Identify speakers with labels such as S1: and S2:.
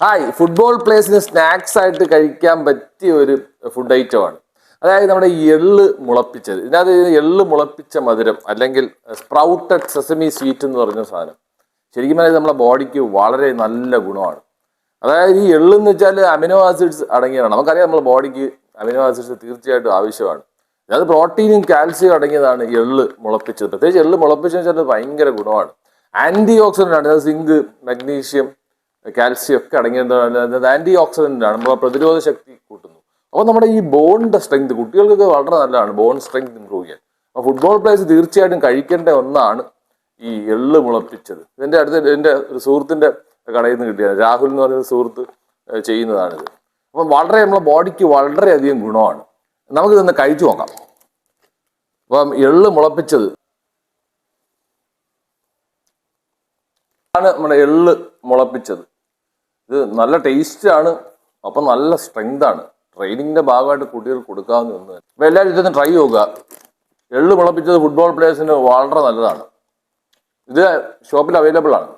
S1: Hi, football പ്ലേയേഴ്സിന് snacks ആയിട്ട് കഴിക്കാൻ പറ്റിയ ഒരു ഫുഡ് ഐറ്റമാണ്. അതായത് നമ്മുടെ ഈ എള്ള് മുളപ്പിച്ചത്. ഇതിനകത്ത് എള്ള് മുളപ്പിച്ച മധുരം അല്ലെങ്കിൽ സ്പ്രൗട്ടഡ് സെസമി സ്വീറ്റ് എന്ന് പറഞ്ഞ സാധനം ശരിക്കും പറഞ്ഞാൽ നമ്മുടെ ബോഡിക്ക് വളരെ നല്ല ഗുണമാണ്. അതായത് ഈ എള്ളെന്ന് വെച്ചാൽ അമിനോ ആസിഡ്സ് അടങ്ങിയതാണ്. നമുക്കറിയാം നമ്മുടെ ബോഡിക്ക് അമിനോ ആസിഡ്സ് തീർച്ചയായിട്ടും ആവശ്യമാണ്. അത് പ്രോട്ടീനും കാൽസ്യം അടങ്ങിയതാണ് എള്ള് മുളപ്പിച്ചത്. പ്രത്യേകിച്ച് എള്ള് മുളപ്പിച്ചെന്ന് വെച്ചാൽ ഭയങ്കര ഗുണമാണ്. ആന്റി ഓക്സിഡന്റ് ആണ്. സിങ്ക്, മഗ്നീഷ്യം, കാൽസ്യം ഒക്കെ അടങ്ങിയത് ആന്റി ഓക്സിഡന്റ് ആണ്. നമ്മുടെ പ്രതിരോധ ശക്തി കൂട്ടുന്നു. അപ്പോൾ നമ്മുടെ ഈ ബോണിന്റെ സ്ട്രെങ്ത് കുട്ടികൾക്കൊക്കെ വളരെ നല്ലതാണ്. ബോൺ സ്ട്രെങ്ത് ഇമ്പ്രൂവ് ചെയ്യാൻ. അപ്പോൾ ഫുട്ബോൾ പ്ലേയേഴ്സ് തീർച്ചയായിട്ടും കഴിക്കേണ്ട ഒന്നാണ് ഈ എള്ള് മുളപ്പിച്ചത്. എൻ്റെ ഒരു സുഹൃത്തിന്റെ കടയിൽ നിന്ന് കിട്ടിയത്, രാഹുൽ എന്ന് പറയുന്ന സുഹൃത്ത് ചെയ്യുന്നതാണിത്. അപ്പം വളരെ നമ്മുടെ ബോഡിക്ക് വളരെയധികം ഗുണമാണ്. നമുക്കിതൊന്ന് കഴിച്ചു നോക്കാം. അപ്പം എള്ള് മുളപ്പിച്ചത് ആണ് നമ്മുടെ എള്ള് മുളപ്പിച്ചത്. ഇത് നല്ല ടേസ്റ്റ് ആണ്, അപ്പം നല്ല സ്ട്രെങ്ത് ആണ്. ട്രെയിനിങ്ങിന്റെ ഭാഗമായിട്ട് കുട്ടികൾക്ക് കൊടുക്കാവുന്ന ഒന്ന്. അപ്പൊ എല്ലാവരും ഇതൊന്ന് ട്രൈ ചെയ്യുക. എള്ള് മുളപ്പിച്ചത് ഫുട്ബോൾ പ്ലേയേഴ്സിന് വളരെ നല്ലതാണ്. ഇത് ഷോപ്പിൽ അവൈലബിൾ ആണ്.